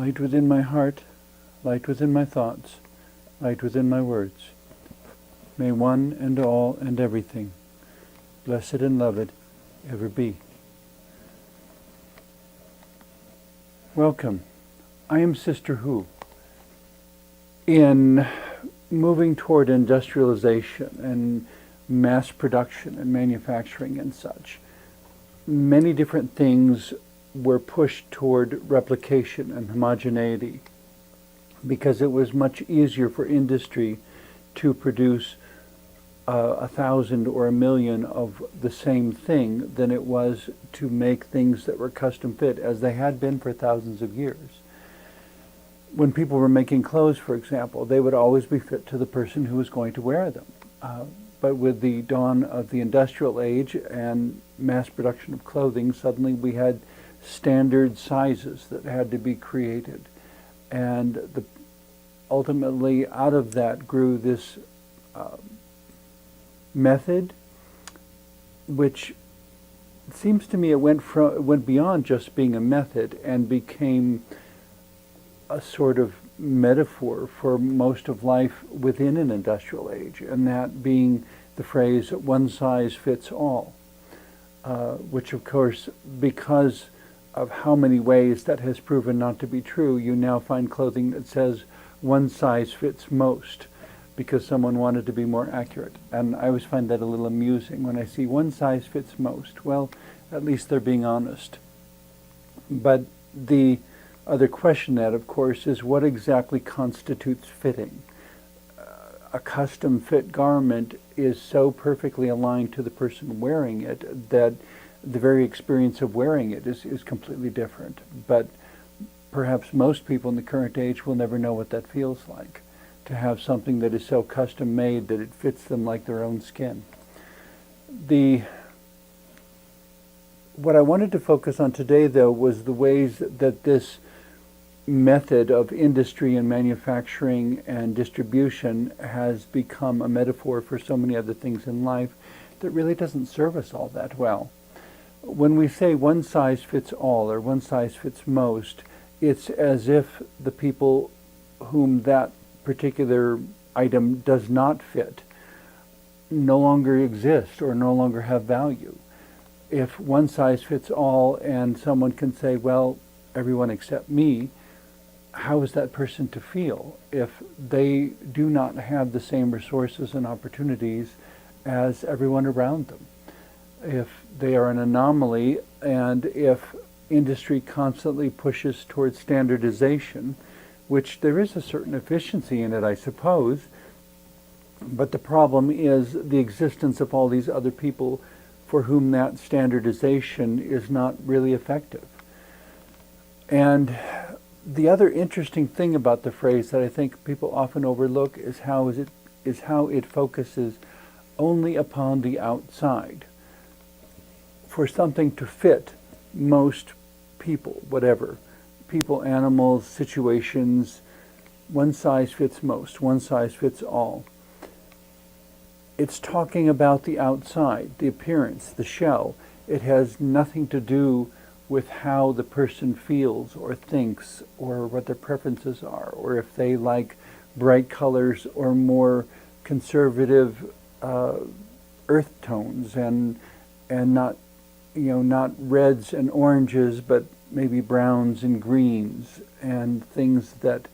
Light within my heart, light within my thoughts, light within my words. May one and all and everything, blessed and loved, ever be. Welcome. I am Sister Hu. In moving toward industrialization and mass production and manufacturing and such, many different things were pushed toward replication and homogeneity because it was much easier for industry to produce 1,000 or 1,000,000 of the same thing than it was to make things that were custom fit, as they had been for thousands of years. When people were making clothes, for example, they would always be fit to the person who was going to wear them. But with the dawn of the industrial age and mass production of clothing, suddenly we had standard sizes that had to be created. And ultimately, out of that grew this method, which seems to me it went beyond just being a method and became a sort of metaphor for most of life within an industrial age, and that being the phrase "one size fits all," which of course, because of how many ways that has proven not to be true, you now find clothing that says "one size fits most," because someone wanted to be more accurate. And I always find that a little amusing when I see "one size fits most." Well, at least they're being honest. But the other question that, of course, is what exactly constitutes fitting? A custom fit garment is so perfectly aligned to the person wearing it that the very experience of wearing it is completely different. But perhaps most people in the current age will never know what that feels like, to have something that is so custom made that it fits them like their own skin. What I wanted to focus on today, though, was the ways that this method of industry and manufacturing and distribution has become a metaphor for so many other things in life that really doesn't serve us all that well. When we say one size fits all or one size fits most, it's as if the people whom that particular item does not fit no longer exist or no longer have value. If one size fits all and someone can say, well, everyone except me, how is that person to feel if they do not have the same resources and opportunities as everyone around them? If they are an anomaly, and if industry constantly pushes towards standardization, which there is a certain efficiency in it, I suppose, but the problem is the existence of all these other people for whom that standardization is not really effective. And the other interesting thing about the phrase that I think people often overlook is how it focuses only upon the outside. For something to fit most people, whatever, people, animals, situations, one size fits most, one size fits all. It's talking about the outside, the appearance, the shell. It has nothing to do with how the person feels or thinks or what their preferences are, or if they like bright colors or more conservative earth tones and not reds and oranges, but maybe browns and greens and things that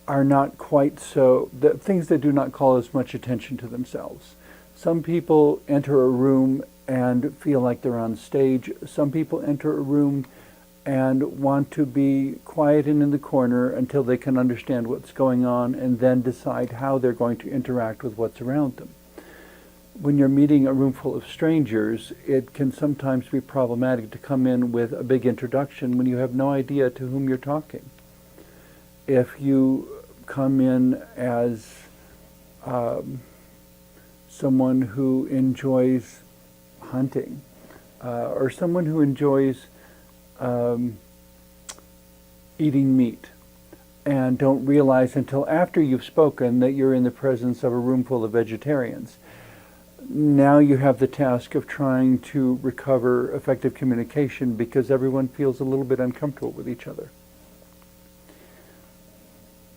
are not quite so, things that do not call as much attention to themselves. Some people enter a room and feel like they're on stage. Some people enter a room and want to be quiet and in the corner until they can understand what's going on and then decide how they're going to interact with what's around them. When you're meeting a room full of strangers, it can sometimes be problematic to come in with a big introduction when you have no idea to whom you're talking. If you come in as someone who enjoys hunting, or someone who enjoys eating meat, and don't realize until after you've spoken that you're in the presence of a room full of vegetarians, now you have the task of trying to recover effective communication because everyone feels a little bit uncomfortable with each other.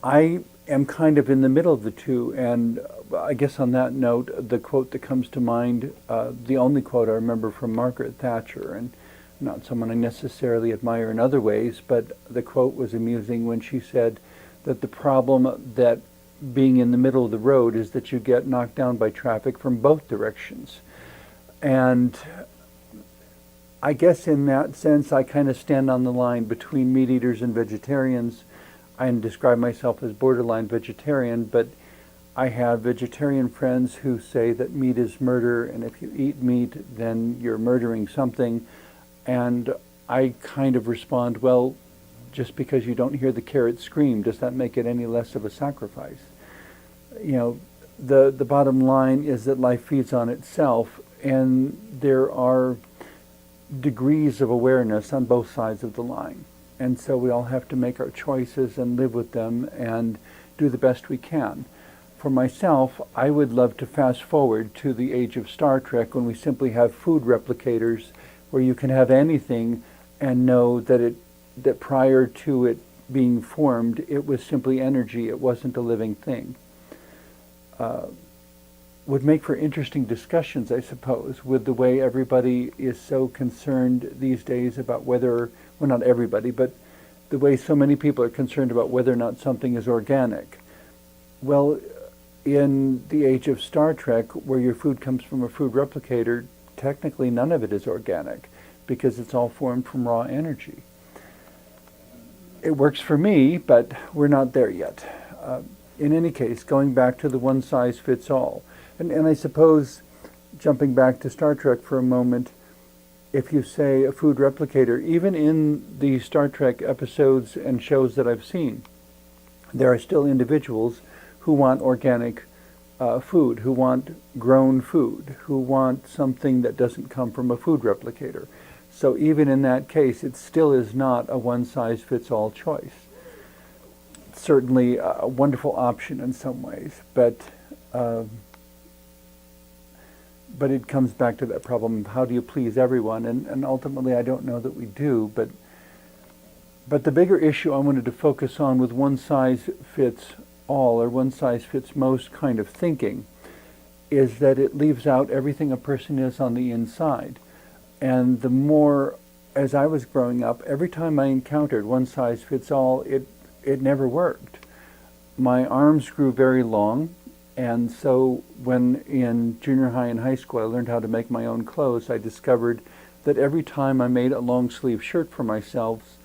I am kind of in the middle of the two, and I guess on that note, the quote that comes to mind, the only quote I remember from Margaret Thatcher, and not someone I necessarily admire in other ways, but the quote was amusing when she said that the problem that being in the middle of the road is that you get knocked down by traffic from both directions. And I guess in that sense, I kind of stand on the line between meat eaters and vegetarians. I describe myself as borderline vegetarian, but I have vegetarian friends who say that meat is murder, and if you eat meat, then you're murdering something. And I kind of respond, well, just because you don't hear the carrot scream, does that make it any less of a sacrifice? You know, the bottom line is that life feeds on itself, and there are degrees of awareness on both sides of the line. And so we all have to make our choices and live with them and do the best we can. For myself, I would love to fast forward to the age of Star Trek when we simply have food replicators where you can have anything and know that prior to it being formed, it was simply energy, it wasn't a living thing. Would make for interesting discussions, I suppose, with the way everybody is so concerned these days about whether, well, not everybody, but the way so many people are concerned about whether or not something is organic. Well, in the age of Star Trek, where your food comes from a food replicator, technically none of it is organic because it's all formed from raw energy. It works for me, but we're not there yet. In any case, going back to the one-size-fits-all, and I suppose, jumping back to Star Trek for a moment, if you say a food replicator, even in the Star Trek episodes and shows that I've seen, there are still individuals who want organic food, who want grown food, who want something that doesn't come from a food replicator. So even in that case, it still is not a one-size-fits-all choice. It's certainly a wonderful option in some ways, but it comes back to that problem of how do you please everyone, and ultimately I don't know that we do, but the bigger issue I wanted to focus on with one-size-fits-all or one-size-fits-most kind of thinking is that it leaves out everything a person is on the inside. And the more, as I was growing up, every time I encountered one-size-fits-all, it never worked. My arms grew very long, and so when in junior high and high school I learned how to make my own clothes, I discovered that every time I made a long sleeve shirt for myself,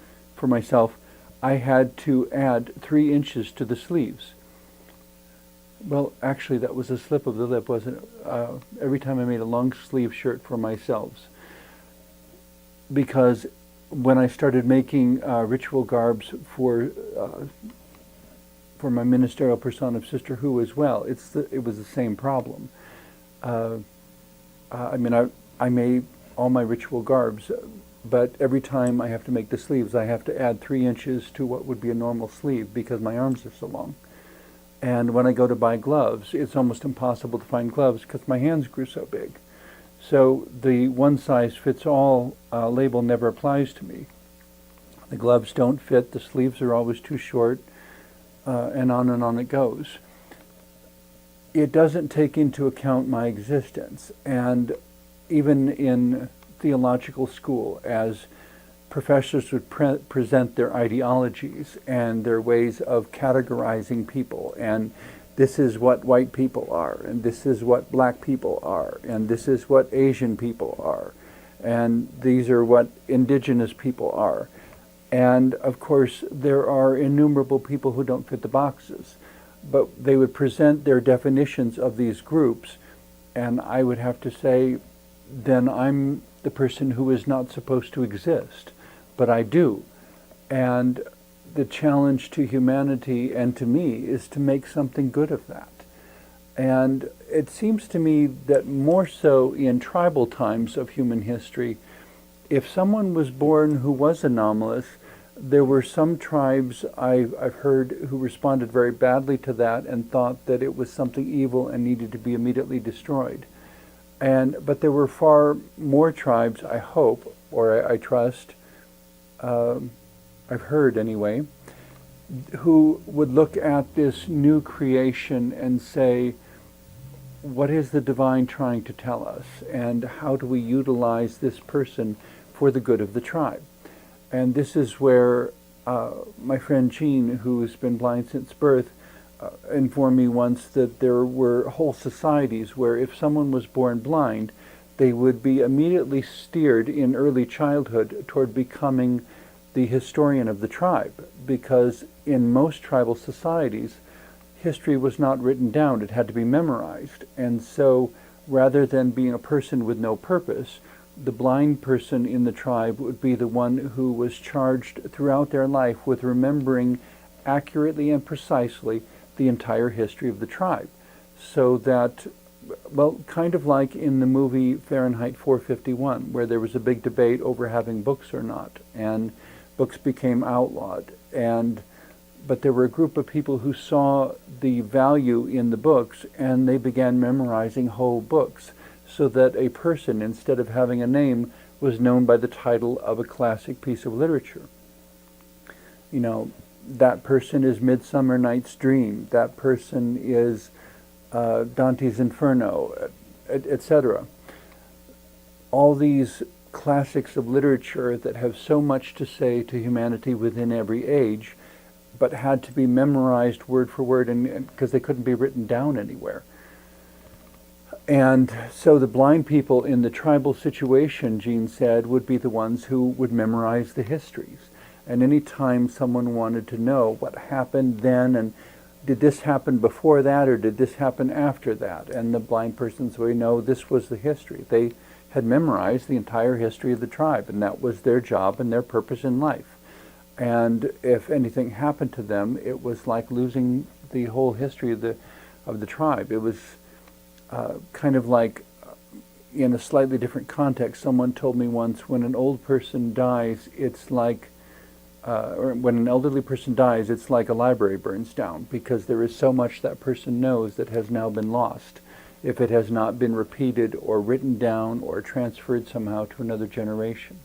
I had to add 3 inches to the sleeves. Well, actually that was a slip of the lip, wasn't it? Every time I made a long sleeve shirt for myself. Because when I started making ritual garbs for my ministerial persona of Sister Who as well, it was the same problem. I mean, I made all my ritual garbs, but every time I have to make the sleeves, I have to add 3 inches to what would be a normal sleeve because my arms are so long. And when I go to buy gloves, it's almost impossible to find gloves because my hands grew so big. So the one-size-fits-all label never applies to me. The gloves don't fit, the sleeves are always too short, and on it goes. It doesn't take into account my existence. And even in theological school, as professors would present their ideologies and their ways of categorizing people, and this is what white people are, and this is what black people are, and this is what Asian people are, and these are what indigenous people are. And of course, there are innumerable people who don't fit the boxes, but they would present their definitions of these groups, and I would have to say, then I'm the person who is not supposed to exist, but I do. And the challenge to humanity and to me is to make something good of that. And it seems to me that more so in tribal times of human history, if someone was born who was anomalous, there were some tribes I've heard who responded very badly to that and thought that it was something evil and needed to be immediately destroyed. But there were far more tribes, I hope, or I trust, I've heard anyway, who would look at this new creation and say, what is the divine trying to tell us, and how do we utilize this person for the good of the tribe? And this is where my friend Jean, who's been blind since birth, informed me once that there were whole societies where if someone was born blind, they would be immediately steered in early childhood toward becoming the historian of the tribe, because in most tribal societies, history was not written down, it had to be memorized. And so rather than being a person with no purpose, the blind person in the tribe would be the one who was charged throughout their life with remembering accurately and precisely the entire history of the tribe. So that, well, kind of like in the movie Fahrenheit 451, where there was a big debate over having books or not, and books became outlawed. But there were a group of people who saw the value in the books, and they began memorizing whole books, so that a person, instead of having a name, was known by the title of a classic piece of literature. You know, that person is Midsummer Night's Dream, that person is Dante's Inferno, etc. All these classics of literature that have so much to say to humanity within every age, but had to be memorized word for word, and because they couldn't be written down anywhere. And so the blind people in the tribal situation, Jean said, would be the ones who would memorize the histories. And any time someone wanted to know what happened then, and did this happen before that, or did this happen after that? And the blind persons would know this was the history. They had memorized the entire history of the tribe, and that was their job and their purpose in life. And if anything happened to them, it was like losing the whole history of the tribe. It was kind of like, in a slightly different context, someone told me once, when an old person dies, it's like, or when an elderly person dies, it's like a library burns down, because there is so much that person knows that has now been lost, if it has not been repeated or written down or transferred somehow to another generation.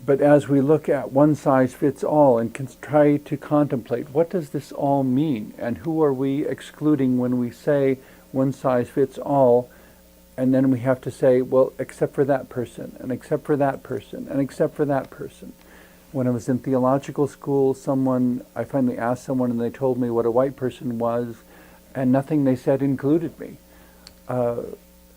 But as we look at one size fits all and can try to contemplate, what does this all mean? And who are we excluding when we say one size fits all? And then we have to say, well, except for that person, and except for that person, and except for that person. When I was in theological school, I finally asked someone, and they told me what a white person was, and nothing they said included me.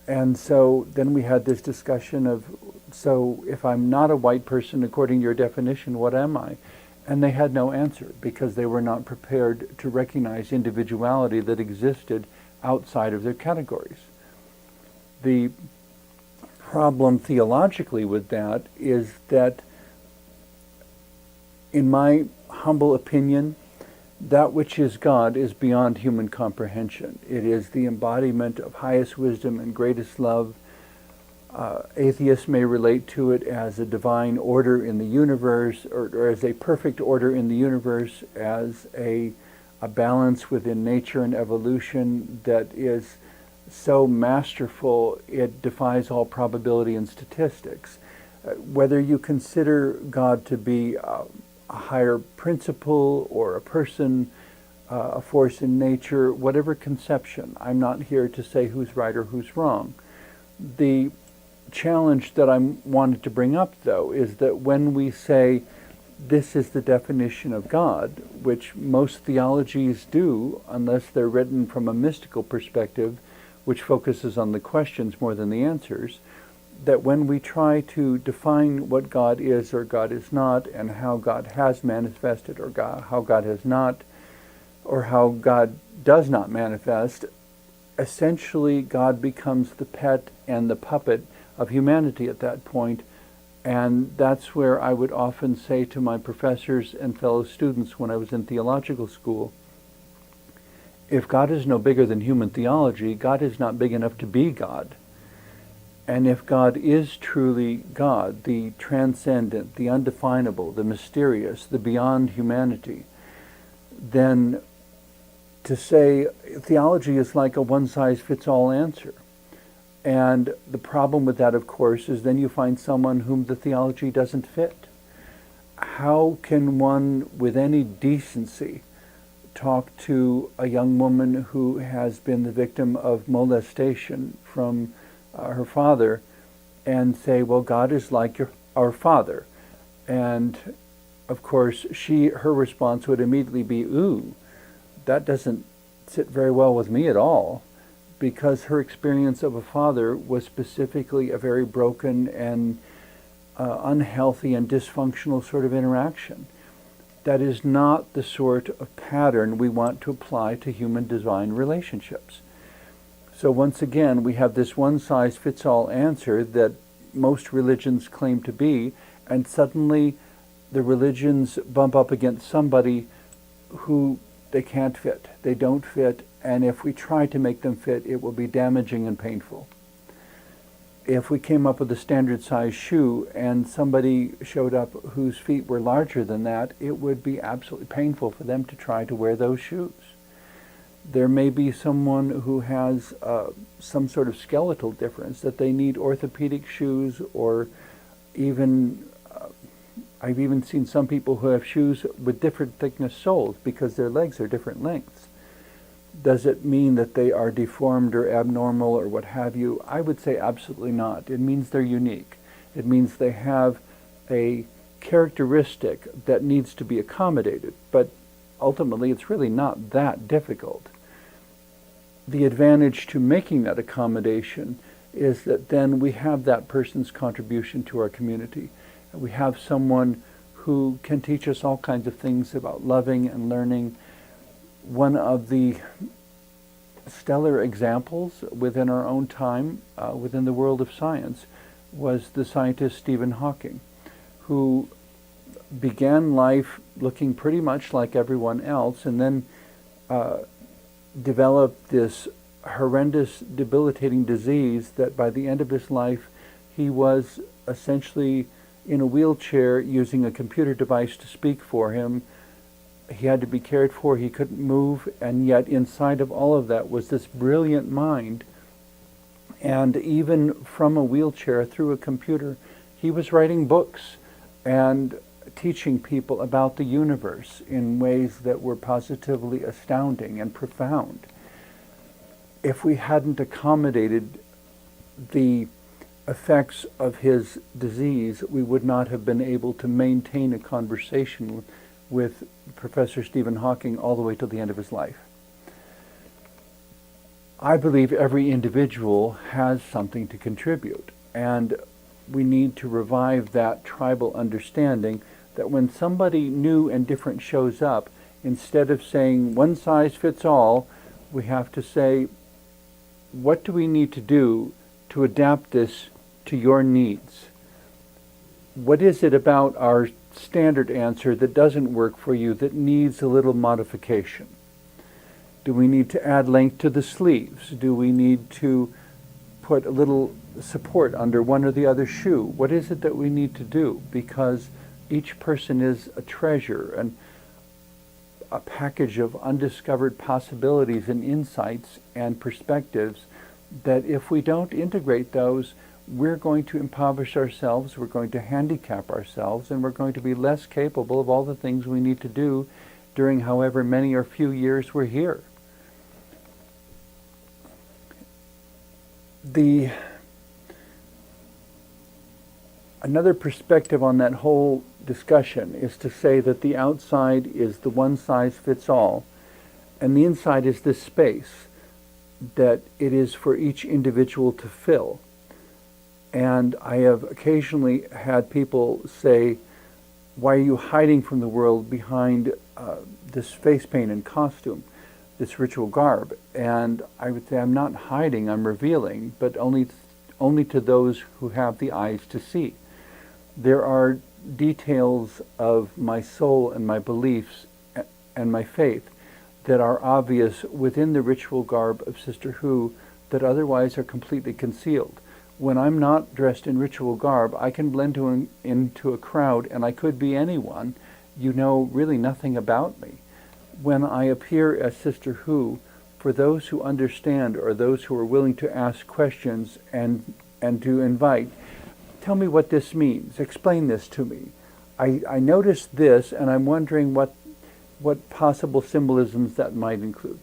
And so then we had this discussion of, so if I'm not a white person according to your definition, what am I? And they had no answer, because they were not prepared to recognize individuality that existed outside of their categories. The problem theologically with that is that, in my humble opinion, that which is God is beyond human comprehension. It is the embodiment of highest wisdom and greatest love. Atheists may relate to it as a divine order in the universe, or as a perfect order in the universe, as a balance within nature and evolution that is so masterful it defies all probability and statistics. Whether you consider God to be a higher principle or a person, a force in nature, whatever conception, I'm not here to say who's right or who's wrong. The challenge that I wanted to bring up, though, is that when we say this is the definition of God, which most theologies do, unless they're written from a mystical perspective, which focuses on the questions more than the answers, that when we try to define what God is or God is not, and how God has manifested or how God has not, or how God does not manifest, essentially God becomes the pet and the puppet of humanity at that point. And that's where I would often say to my professors and fellow students when I was in theological school, if God is no bigger than human theology, God is not big enough to be God. And if God is truly God, the transcendent, the undefinable, the mysterious, the beyond humanity, then to say theology is like a one-size-fits-all answer. And the problem with that, of course, is then you find someone whom the theology doesn't fit. how can one with any decency talk to a young woman who has been the victim of molestation from her father and say, well, God is like our father? And of course, her response would immediately be, ooh, that doesn't sit very well with me at all, because her experience of a father was specifically a very broken and unhealthy and dysfunctional sort of interaction. That is not the sort of pattern we want to apply to human-divine relationships. So once again, we have this one-size-fits-all answer that most religions claim to be, and suddenly the religions bump up against somebody who they can't fit. They don't fit, and if we try to make them fit, it will be damaging and painful. If we came up with a standard size shoe and somebody showed up whose feet were larger than that, it would be absolutely painful for them to try to wear those shoes. There may be someone who has some sort of skeletal difference that they need orthopedic shoes, or even I've even seen some people who have shoes with different thickness soles because their legs are different lengths. Does it mean that they are deformed or abnormal or what have you? I would say absolutely not. It means they're unique. It means they have a characteristic that needs to be accommodated, but ultimately it's really not that difficult. The advantage to making that accommodation is that then we have that person's contribution to our community. We have someone who can teach us all kinds of things about loving and learning. One of the stellar examples within our own time, within the world of science, was the scientist Stephen Hawking, who began life looking pretty much like everyone else, and then developed this horrendous, debilitating disease that by the end of his life, he was essentially in a wheelchair using a computer device to speak for him. He had to be cared for, he couldn't move, and yet inside of all of that was this brilliant mind. And even from a wheelchair through a computer, he was writing books and teaching people about the universe in ways that were positively astounding and profound. If we hadn't accommodated the effects of his disease, we would not have been able to maintain a conversation with Professor Stephen Hawking all the way to the end of his life. I believe every individual has something to contribute, and we need to revive that tribal understanding that when somebody new and different shows up, instead of saying one size fits all, we have to say, what do we need to do to adapt this to your needs? What is it about our standard answer that doesn't work for you, that needs a little modification? Do we need to add length to the sleeves? Do we need to put a little support under one or the other shoe? What is it that we need to do? Because each person is a treasure and a package of undiscovered possibilities and insights and perspectives that if we don't integrate those, we're going to impoverish ourselves, we're going to handicap ourselves, and we're going to be less capable of all the things we need to do during however many or few years we're here. Another perspective on that whole discussion is to say that the outside is the one-size-fits-all, and the inside is this space that it is for each individual to fill. And I have occasionally had people say, why are you hiding from the world behind this face paint and costume, this ritual garb? And I would say, I'm not hiding, I'm revealing, but only to those who have the eyes to see. There are details of my soul and my beliefs and my faith that are obvious within the ritual garb of Sister Hu that otherwise are completely concealed. When I'm not dressed in ritual garb, I can blend into a crowd and I could be anyone. You know really nothing about me. When I appear as Sister Hu, for those who understand or those who are willing to ask questions and to invite, tell me what this means, explain this to me. I noticed this, and I'm wondering what possible symbolisms that might include.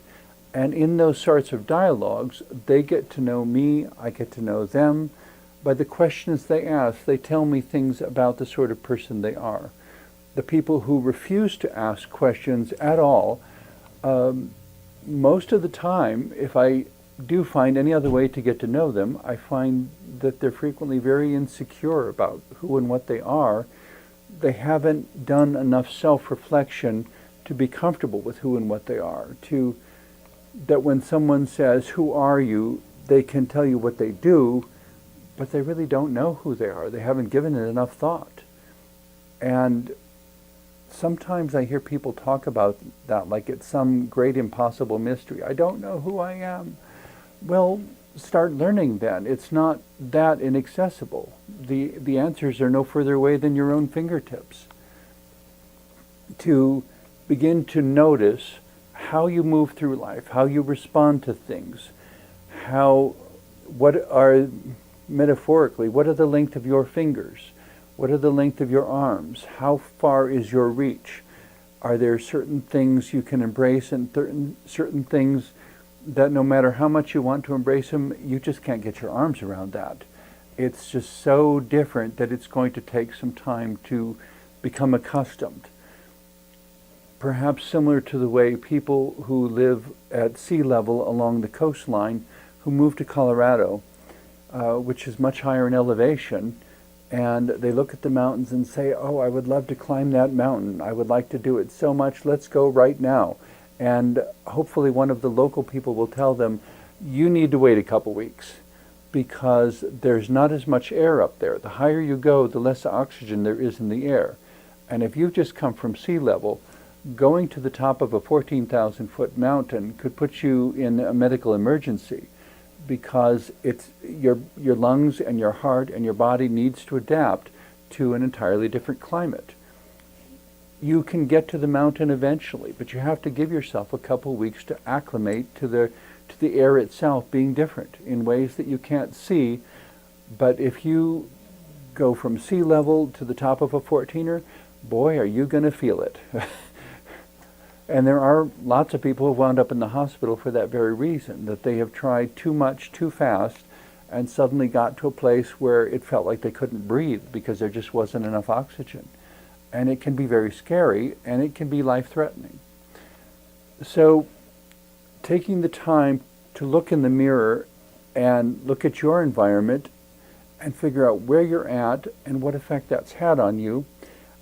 And in those sorts of dialogues, they get to know me, I get to know them. By the questions they ask, they tell me things about the sort of person they are. The people who refuse to ask questions at all, most of the time, if I do find any other way to get to know them, I find that they're frequently very insecure about who and what they are. They haven't done enough self-reflection to be comfortable with who and what they are, that when someone says, "Who are you?" they can tell you what they do, but they really don't know who they are. They haven't given it enough thought. And sometimes I hear people talk about that like it's some great impossible mystery. I don't know who I am. Well, start learning then. It's not that inaccessible. The answers are no further away than your own fingertips. To begin to notice how you move through life, how you respond to things, what are, metaphorically, what are the length of your fingers? What are the length of your arms? How far is your reach? Are there certain things you can embrace and certain things that no matter how much you want to embrace them, you just can't get your arms around that? It's just so different that it's going to take some time to become accustomed. Perhaps similar to the way people who live at sea level along the coastline who move to Colorado, which is much higher in elevation, and they look at the mountains and say, "Oh, I would love to climb that mountain. I would like to do it so much. Let's go right now." And hopefully one of the local people will tell them, "You need to wait a couple weeks because there's not as much air up there. The higher you go, the less oxygen there is in the air. And if you've just come from sea level, going to the top of a 14,000-foot mountain could put you in a medical emergency because it's your lungs and your heart and your body needs to adapt to an entirely different climate. You can get to the mountain eventually, but you have to give yourself a couple weeks to acclimate to the air itself being different in ways that you can't see. But if you go from sea level to the top of a 14er, boy, are you going to feel it." And there are lots of people who have wound up in the hospital for that very reason, that they have tried too much, too fast, and suddenly got to a place where it felt like they couldn't breathe because there just wasn't enough oxygen. And it can be very scary, and it can be life-threatening. So taking the time to look in the mirror and look at your environment and figure out where you're at and what effect that's had on you,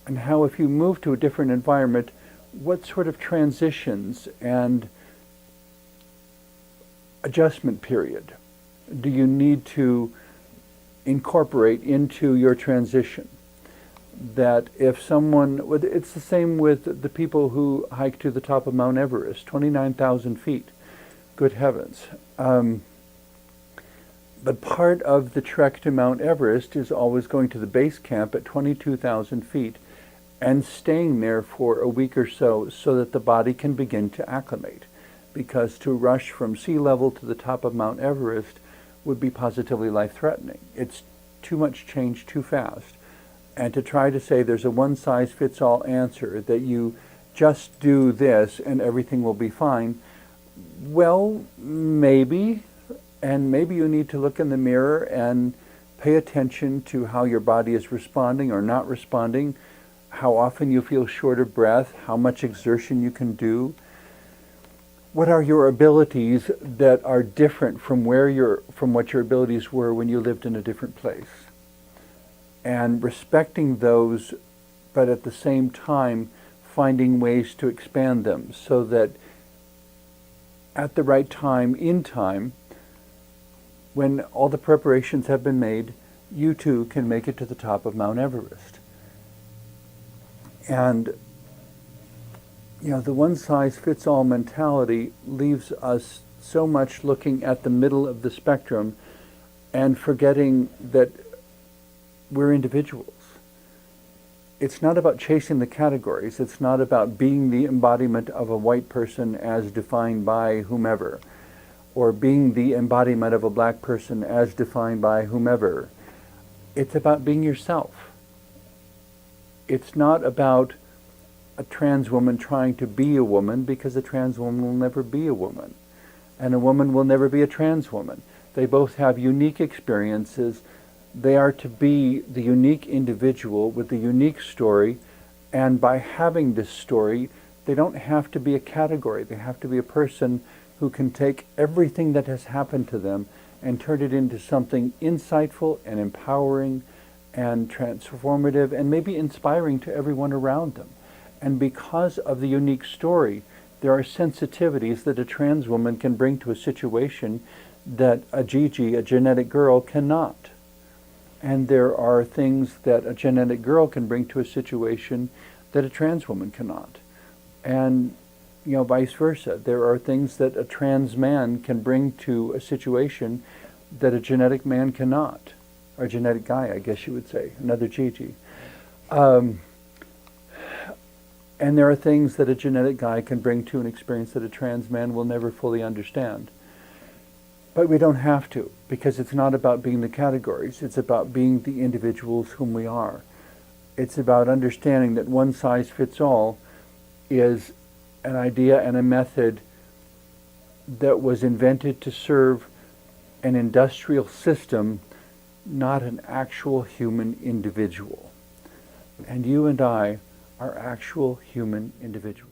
and how if you move to a different environment, what sort of transitions and adjustment period do you need to incorporate into your transition? That if someone, it's the same with the people who hike to the top of Mount Everest, 29,000 feet. Good heavens. But part of the trek to Mount Everest is always going to the base camp at 22,000 feet and staying there for a week or so that the body can begin to acclimate. Because to rush from sea level to the top of Mount Everest would be positively life-threatening. It's too much change too fast. And to try to say there's a one-size-fits-all answer, that you just do this and everything will be fine, well, maybe. And maybe you need to look in the mirror and pay attention to how your body is responding or not responding, how often you feel short of breath, how much exertion you can do. What are your abilities that are different from what your abilities were when you lived in a different place? And respecting those, but at the same time finding ways to expand them so that at the right time, in time, when all the preparations have been made, you too can make it to the top of Mount Everest. And the one-size-fits-all mentality leaves us so much looking at the middle of the spectrum and forgetting that we're individuals. It's not about chasing the categories. It's not about being the embodiment of a white person as defined by whomever, or being the embodiment of a black person as defined by whomever. It's about being yourself. it's not about a trans woman trying to be a woman, because a trans woman will never be a woman, and a woman will never be a trans woman. They both have unique experiences. They are to be the unique individual with the unique story, and by having this story, they don't have to be a category. They have to be a person who can take everything that has happened to them and turn it into something insightful and empowering and transformative and maybe inspiring to everyone around them. And because of the unique story, there are sensitivities that a trans woman can bring to a situation that a Gigi, a genetic girl, cannot. And there are things that a genetic girl can bring to a situation that a trans woman cannot. And vice versa. There are things that a trans man can bring to a situation that a genetic man cannot. Or a genetic guy, I guess you would say, another Gigi. And there are things that a genetic guy can bring to an experience that a trans man will never fully understand. But we don't have to, because it's not about being the categories. It's about being the individuals whom we are. It's about understanding that one size fits all is an idea and a method that was invented to serve an industrial system, not an actual human individual. And you and I are actual human individuals.